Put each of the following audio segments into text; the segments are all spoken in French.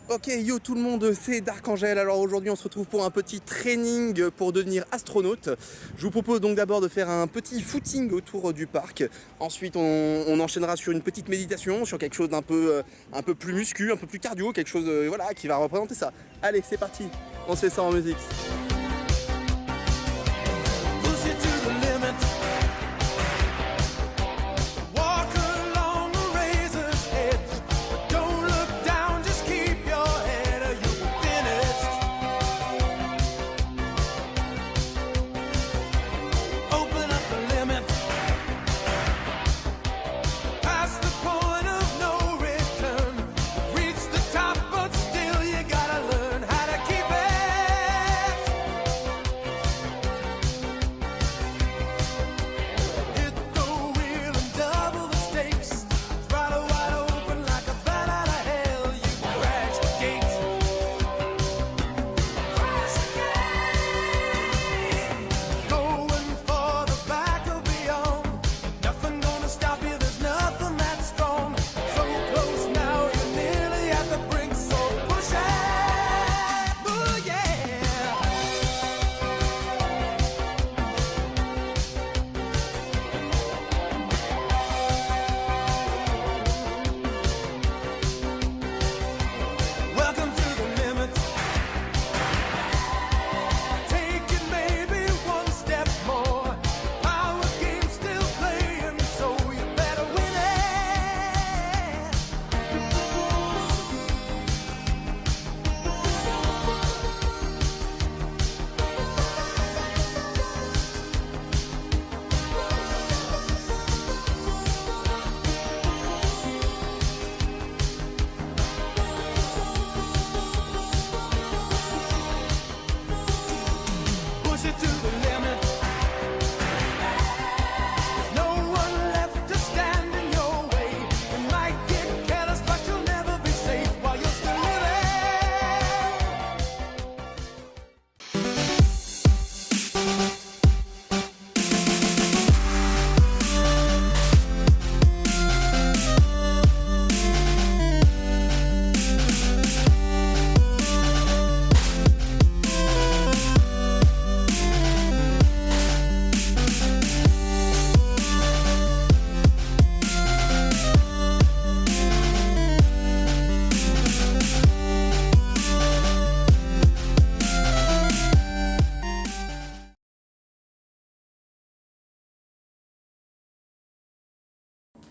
Ok, yo tout le monde, c'est Dark Angel. Alors aujourd'hui, on se retrouve pour un petit training pour devenir astronaute. Je vous propose donc d'abord de faire un petit footing autour du parc. Ensuite, on enchaînera sur une petite méditation, sur quelque chose un peu plus muscu, un peu plus cardio, quelque chose voilà, qui va représenter ça. Allez, c'est parti, on se fait ça en musique.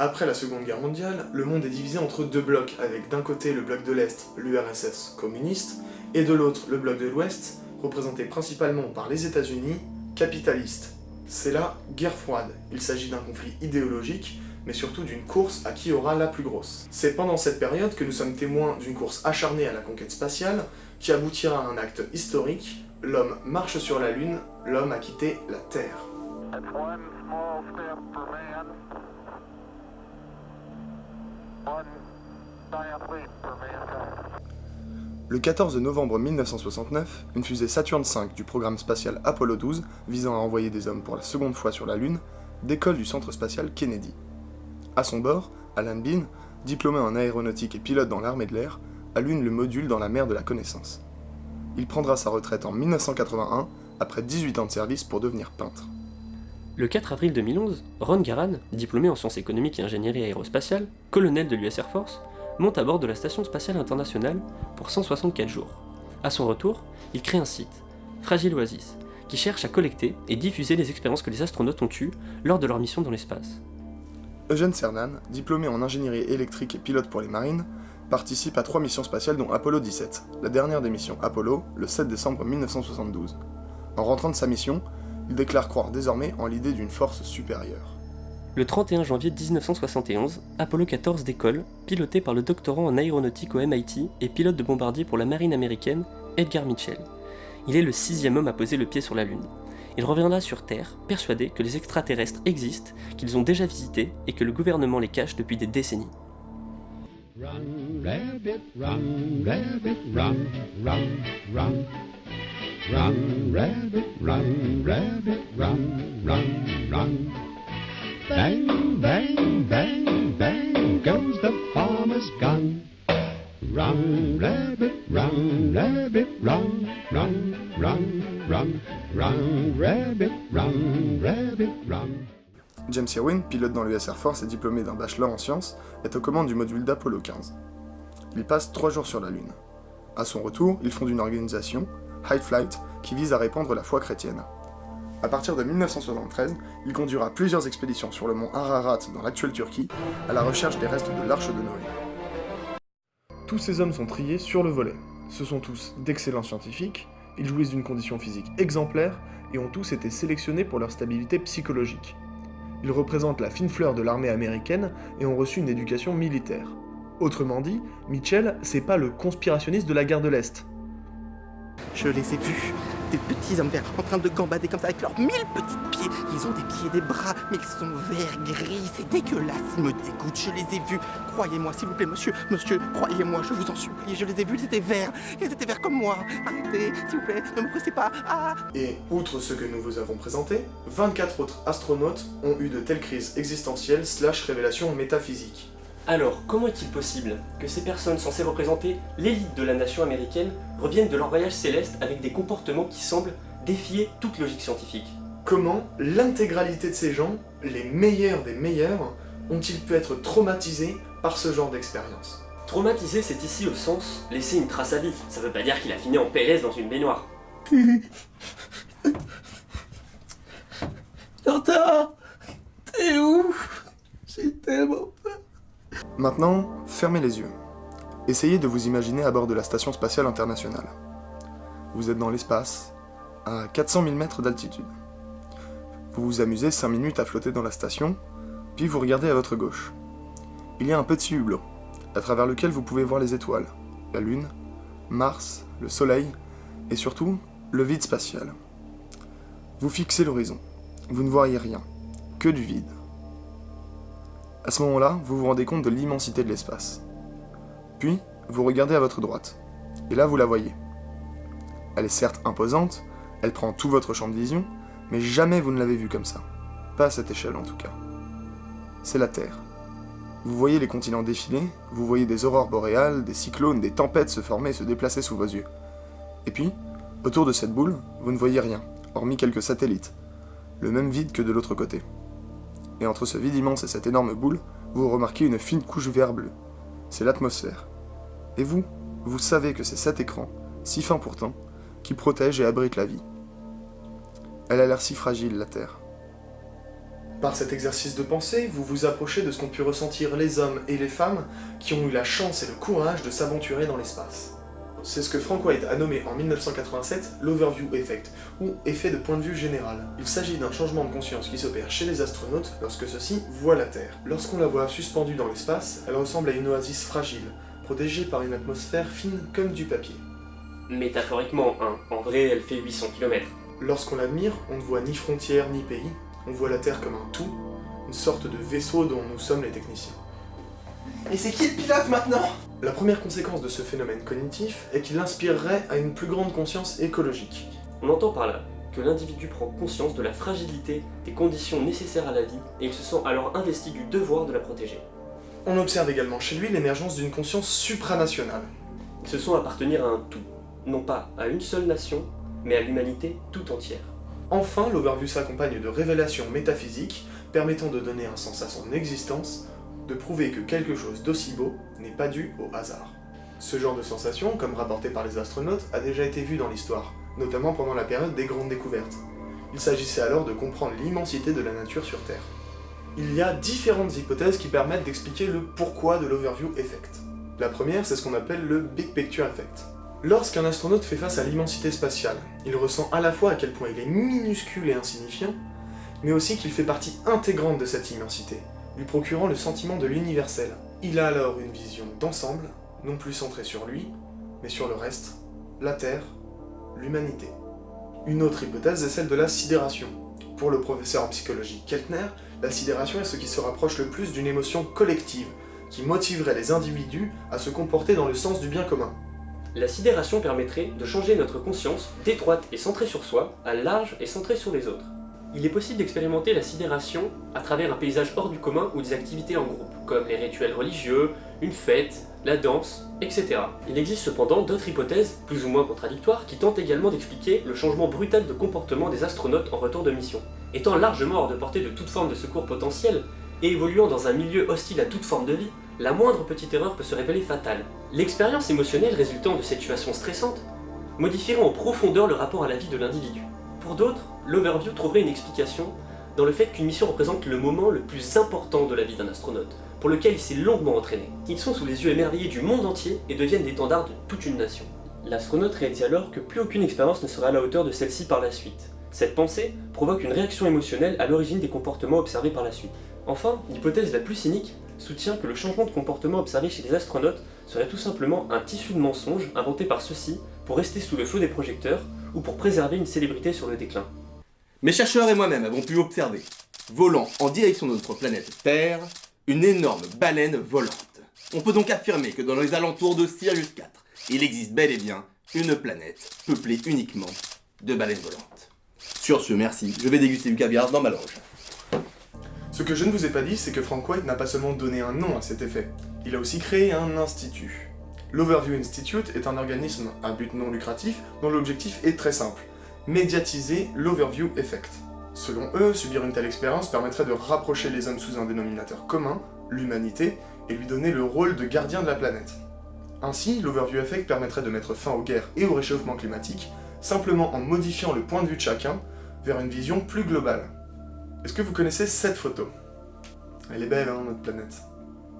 Après la Seconde Guerre mondiale, le monde est divisé entre deux blocs, avec d'un côté le bloc de l'Est, l'URSS communiste, et de l'autre le bloc de l'Ouest, représenté principalement par les États-Unis, capitaliste. C'est la guerre froide. Il s'agit d'un conflit idéologique, mais surtout d'une course à qui aura la plus grosse. C'est pendant cette période que nous sommes témoins d'une course acharnée à la conquête spatiale, qui aboutira à un acte historique. L'homme marche sur la Lune, l'homme a quitté la Terre. Le 14 novembre 1969, une fusée Saturn V du programme spatial Apollo 12, visant à envoyer des hommes pour la seconde fois sur la Lune, décolle du centre spatial Kennedy. À son bord, Alan Bean, diplômé en aéronautique et pilote dans l'armée de l'air, allume le module dans la mer de la connaissance. Il prendra sa retraite en 1981, après 18 ans de service pour devenir peintre. Le 4 avril 2011, Ron Garan, diplômé en sciences économiques et ingénierie aérospatiale, colonel de l'US Air Force, monte à bord de la Station Spatiale Internationale pour 164 jours. À son retour, il crée un site, Fragile Oasis, qui cherche à collecter et diffuser les expériences que les astronautes ont eues lors de leur mission dans l'espace. Eugene Cernan, diplômé en ingénierie électrique et pilote pour les marines, participe à 3 missions spatiales dont Apollo 17, la dernière des missions Apollo, le 7 décembre 1972. En rentrant de sa mission, il déclare croire désormais en l'idée d'une force supérieure. Le 31 janvier 1971, Apollo 14 décolle, piloté par le doctorant en aéronautique au MIT et pilote de bombardier pour la marine américaine, Edgar Mitchell. Il est le 6e homme à poser le pied sur la Lune. Il reviendra sur Terre, persuadé que les extraterrestres existent, qu'ils ont déjà visités et que le gouvernement les cache depuis des décennies. Run, rabbit, run, rabbit, run, run, run. Run, rabbit, run, rabbit, run, run, run. Bang, bang, bang, bang goes the farmer's gun. Run, rabbit, run, rabbit, run, run, run, run, run, rabbit, run, rabbit, run. James Irwin, pilote dans l'US Air Force et diplômé d'un bachelor en sciences, est aux commandes du module d'Apollo 15. Il passe 3 jours sur la Lune. À son retour, il fonde une organisation, High Flight, qui vise à répandre la foi chrétienne. À partir de 1973, il conduira plusieurs expéditions sur le mont Ararat dans l'actuelle Turquie, à la recherche des restes de l'Arche de Noé. Tous ces hommes sont triés sur le volet. Ce sont tous d'excellents scientifiques, ils jouissent d'une condition physique exemplaire et ont tous été sélectionnés pour leur stabilité psychologique. Ils représentent la fine fleur de l'armée américaine et ont reçu une éducation militaire. Autrement dit, Mitchell, c'est pas le conspirationniste de la guerre de l'Est. Je les ai vus, des petits hommes verts en train de gambader comme ça avec leurs 1000 petits pieds. Ils ont des pieds et des bras, mais ils sont verts, gris, c'est dégueulasse, ils me dégoûtent, je les ai vus. Croyez-moi, s'il vous plaît, monsieur, croyez-moi, je vous en supplie, je les ai vus, ils étaient verts comme moi. Arrêtez, s'il vous plaît, ne me pressez pas. Ah. Et, outre ce que nous vous avons présenté, 24 autres astronautes ont eu de telles crises existentielles / révélations métaphysiques. Alors, comment est-il possible que ces personnes censées représenter l'élite de la nation américaine reviennent de leur voyage céleste avec des comportements qui semblent défier toute logique scientifique? Comment l'intégralité de ces gens, les meilleurs des meilleurs, ont-ils pu être traumatisés par ce genre d'expérience? Traumatisé, c'est ici au sens laisser une trace à vie. Ça veut pas dire qu'il a fini en PLS dans une baignoire. Tata, t'es où? J'ai tellement peur. Maintenant, fermez les yeux. Essayez de vous imaginer à bord de la Station Spatiale Internationale. Vous êtes dans l'espace, à 400 000 mètres d'altitude. Vous vous amusez 5 minutes à flotter dans la station, puis vous regardez à votre gauche. Il y a un petit hublot, à travers lequel vous pouvez voir les étoiles, la Lune, Mars, le Soleil, et surtout, le vide spatial. Vous fixez l'horizon. Vous ne voyez rien, que du vide. À ce moment-là, vous vous rendez compte de l'immensité de l'espace. Puis, vous regardez à votre droite, et là vous la voyez. Elle est certes imposante, elle prend tout votre champ de vision, mais jamais vous ne l'avez vue comme ça. Pas à cette échelle en tout cas. C'est la Terre. Vous voyez les continents défiler, vous voyez des aurores boréales, des cyclones, des tempêtes se former et se déplacer sous vos yeux. Et puis, autour de cette boule, vous ne voyez rien, hormis quelques satellites. Le même vide que de l'autre côté. Et entre ce vide immense et cette énorme boule, vous remarquez une fine couche vert bleu. C'est l'atmosphère. Et vous savez que c'est cet écran, si fin pourtant, qui protège et abrite la vie. Elle a l'air si fragile, la Terre. Par cet exercice de pensée, vous vous approchez de ce qu'ont pu ressentir les hommes et les femmes qui ont eu la chance et le courage de s'aventurer dans l'espace. C'est ce que Frank White a nommé en 1987 l'Overview Effect, ou effet de point de vue général. Il s'agit d'un changement de conscience qui s'opère chez les astronautes lorsque ceux-ci voient la Terre. Lorsqu'on la voit suspendue dans l'espace, elle ressemble à une oasis fragile, protégée par une atmosphère fine comme du papier. Métaphoriquement, hein. En vrai, elle fait 800 km. Lorsqu'on l'admire, on ne voit ni frontières ni pays, on voit la Terre comme un tout, une sorte de vaisseau dont nous sommes les techniciens. Et c'est qui le pilote maintenant? La première conséquence de ce phénomène cognitif est qu'il inspirerait à une plus grande conscience écologique. On entend par là que l'individu prend conscience de la fragilité des conditions nécessaires à la vie et il se sent alors investi du devoir de la protéger. On observe également chez lui l'émergence d'une conscience supranationale. Ils se sont appartenir à un tout, non pas à une seule nation, mais à l'humanité tout entière. Enfin, l'Overview s'accompagne de révélations métaphysiques permettant de donner un sens à son existence, de prouver que quelque chose d'aussi beau n'est pas dû au hasard. Ce genre de sensation, comme rapporté par les astronautes, a déjà été vu dans l'histoire, notamment pendant la période des grandes découvertes. Il s'agissait alors de comprendre l'immensité de la nature sur Terre. Il y a différentes hypothèses qui permettent d'expliquer le pourquoi de l'Overview Effect. La première, c'est ce qu'on appelle le Big Picture Effect. Lorsqu'un astronaute fait face à l'immensité spatiale, il ressent à la fois à quel point il est minuscule et insignifiant, mais aussi qu'il fait partie intégrante de cette immensité, lui procurant le sentiment de l'universel. Il a alors une vision d'ensemble, non plus centrée sur lui, mais sur le reste, la Terre, l'humanité. Une autre hypothèse est celle de la sidération. Pour le professeur en psychologie Keltner, la sidération est ce qui se rapproche le plus d'une émotion collective, qui motiverait les individus à se comporter dans le sens du bien commun. La sidération permettrait de changer notre conscience d'étroite et centrée sur soi à large et centrée sur les autres. Il est possible d'expérimenter la sidération à travers un paysage hors du commun ou des activités en groupe, comme les rituels religieux, une fête, la danse, etc. Il existe cependant d'autres hypothèses, plus ou moins contradictoires, qui tentent également d'expliquer le changement brutal de comportement des astronautes en retour de mission. Étant largement hors de portée de toute forme de secours potentiel, et évoluant dans un milieu hostile à toute forme de vie, la moindre petite erreur peut se révéler fatale. L'expérience émotionnelle résultant de situations stressantes modifierait en profondeur le rapport à la vie de l'individu. Pour d'autres, l'overview trouverait une explication dans le fait qu'une mission représente le moment le plus important de la vie d'un astronaute, pour lequel il s'est longuement entraîné. Ils sont sous les yeux émerveillés du monde entier et deviennent l'étendard de toute une nation. L'astronaute réalise alors que plus aucune expérience ne sera à la hauteur de celle-ci par la suite. Cette pensée provoque une réaction émotionnelle à l'origine des comportements observés par la suite. Enfin, l'hypothèse la plus cynique soutient que le changement de comportement observé chez les astronautes serait tout simplement un tissu de mensonges inventé par ceux-ci pour rester sous le feu des projecteurs ou pour préserver une célébrité sur le déclin. Mes chercheurs et moi-même avons pu observer, volant en direction de notre planète Terre, une énorme baleine volante. On peut donc affirmer que dans les alentours de Sirius 4, il existe bel et bien une planète peuplée uniquement de baleines volantes. Sur ce, merci, je vais déguster du caviar dans ma loge. Ce que je ne vous ai pas dit, c'est que Frank White n'a pas seulement donné un nom à cet effet, il a aussi créé un institut. L'Overview Institute est un organisme à but non lucratif dont l'objectif est très simple, médiatiser l'Overview Effect. Selon eux, subir une telle expérience permettrait de rapprocher les hommes sous un dénominateur commun, l'humanité, et lui donner le rôle de gardien de la planète. Ainsi, l'Overview Effect permettrait de mettre fin aux guerres et au réchauffement climatique, simplement en modifiant le point de vue de chacun vers une vision plus globale. Est-ce que vous connaissez cette photo? Elle est belle, hein, notre planète.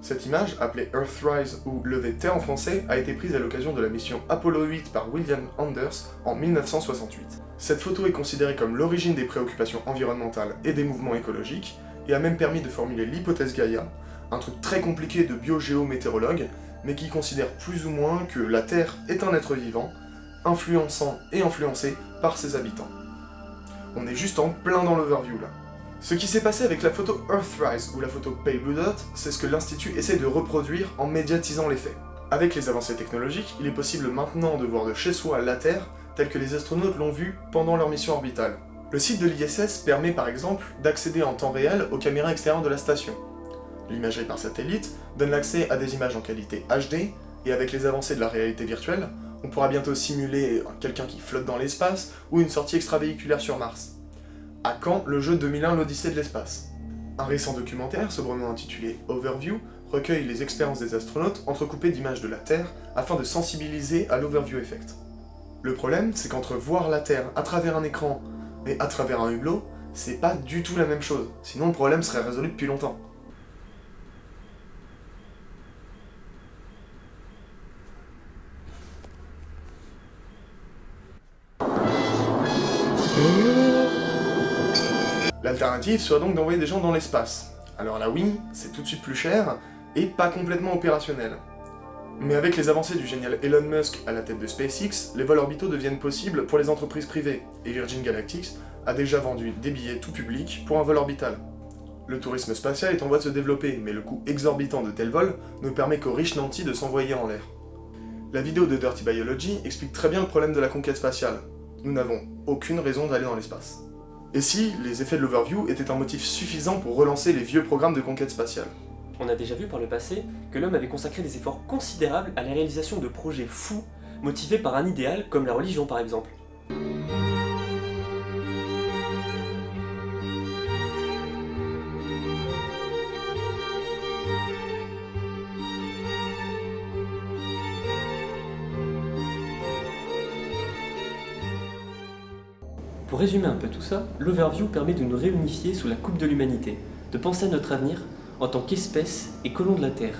Cette image, appelée Earthrise ou Lever de Terre en français, a été prise à l'occasion de la mission Apollo 8 par William Anders en 1968. Cette photo est considérée comme l'origine des préoccupations environnementales et des mouvements écologiques, et a même permis de formuler l'hypothèse Gaïa, un truc très compliqué de biogéométéorologue, mais qui considère plus ou moins que la Terre est un être vivant, influençant et influencé par ses habitants. On est juste en plein dans l'overview là. Ce qui s'est passé avec la photo Earthrise ou la photo Pale Blue Dot, c'est ce que l'Institut essaie de reproduire en médiatisant les faits. Avec les avancées technologiques, il est possible maintenant de voir de chez soi la Terre telle que les astronautes l'ont vue pendant leur mission orbitale. Le site de l'ISS permet par exemple d'accéder en temps réel aux caméras extérieures de la station. L'imagerie par satellite donne l'accès à des images en qualité HD, et avec les avancées de la réalité virtuelle, on pourra bientôt simuler quelqu'un qui flotte dans l'espace ou une sortie extravéhiculaire sur Mars. À quand le jeu 2001 l'Odyssée de l'espace? Un récent documentaire, sobrement intitulé Overview, recueille les expériences des astronautes entrecoupées d'images de la Terre afin de sensibiliser à l'Overview Effect. Le problème, c'est qu'entre voir la Terre à travers un écran et à travers un hublot, c'est pas du tout la même chose, sinon le problème serait résolu depuis longtemps. L'alternative serait donc d'envoyer des gens dans l'espace. Alors là oui, c'est tout de suite plus cher, et pas complètement opérationnel. Mais avec les avancées du génial Elon Musk à la tête de SpaceX, les vols orbitaux deviennent possibles pour les entreprises privées, et Virgin Galactic a déjà vendu des billets tout public pour un vol orbital. Le tourisme spatial est en voie de se développer, mais le coût exorbitant de tels vols ne permet qu'aux riches nantis de s'envoyer en l'air. La vidéo de Dirty Biology explique très bien le problème de la conquête spatiale. Nous n'avons aucune raison d'aller dans l'espace. Et si les effets de l'Overview étaient un motif suffisant pour relancer les vieux programmes de conquête spatiale? On a déjà vu par le passé que l'homme avait consacré des efforts considérables à la réalisation de projets fous, motivés par un idéal comme la religion par exemple. Pour résumer un peu tout ça, l'Overview permet de nous réunifier sous la coupe de l'humanité, de penser à notre avenir en tant qu'espèce et colon de la Terre.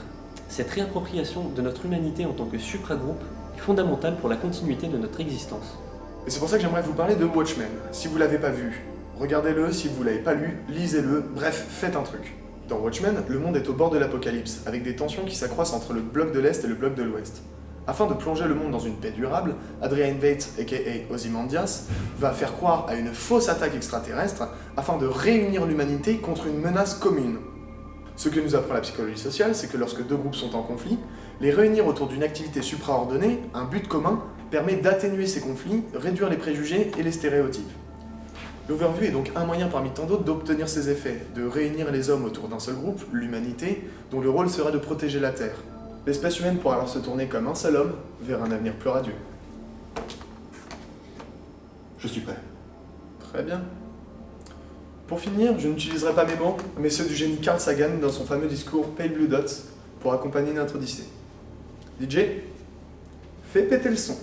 Cette réappropriation de notre humanité en tant que supragroupe est fondamentale pour la continuité de notre existence. Et c'est pour ça que j'aimerais vous parler de Watchmen. Si vous l'avez pas vu, regardez-le, si vous l'avez pas lu, lisez-le, bref, faites un truc. Dans Watchmen, le monde est au bord de l'apocalypse, avec des tensions qui s'accroissent entre le bloc de l'Est et le bloc de l'Ouest. Afin de plonger le monde dans une paix durable, Adrian Veidt, aka Ozymandias, va faire croire à une fausse attaque extraterrestre afin de réunir l'humanité contre une menace commune. Ce que nous apprend la psychologie sociale, c'est que lorsque deux groupes sont en conflit, les réunir autour d'une activité supraordonnée, un but commun, permet d'atténuer ces conflits, réduire les préjugés et les stéréotypes. L'overview est donc un moyen parmi tant d'autres d'obtenir ces effets, de réunir les hommes autour d'un seul groupe, l'humanité, dont le rôle sera de protéger la Terre. L'espèce humaine pourra alors se tourner comme un seul homme vers un avenir plus radieux. Je suis prêt. Très bien. Pour finir, je n'utiliserai pas mes mots, mais ceux du génie Carl Sagan dans son fameux discours Pale Blue Dots pour accompagner notre odyssée. DJ, fais péter le son.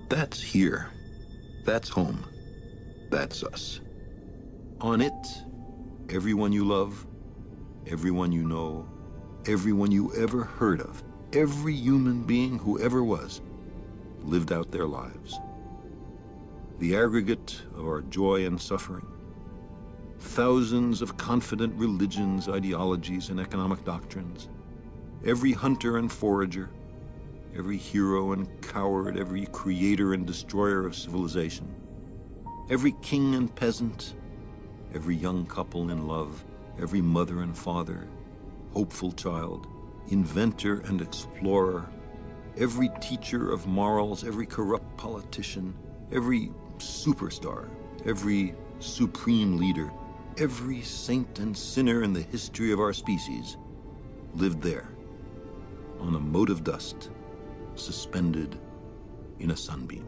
That's here. That's home. That's us. On it, everyone you love, everyone you know, everyone you ever heard of, every human being who ever was, lived out their lives. The aggregate of our joy and suffering, thousands of confident religions, ideologies, and economic doctrines, every hunter and forager, every hero and coward, every creator and destroyer of civilization, every king and peasant, every young couple in love, every mother and father, hopeful child, inventor and explorer, every teacher of morals, every corrupt politician, every superstar, every supreme leader, every saint and sinner in the history of our species lived there, on a mote of dust, suspended in a sunbeam.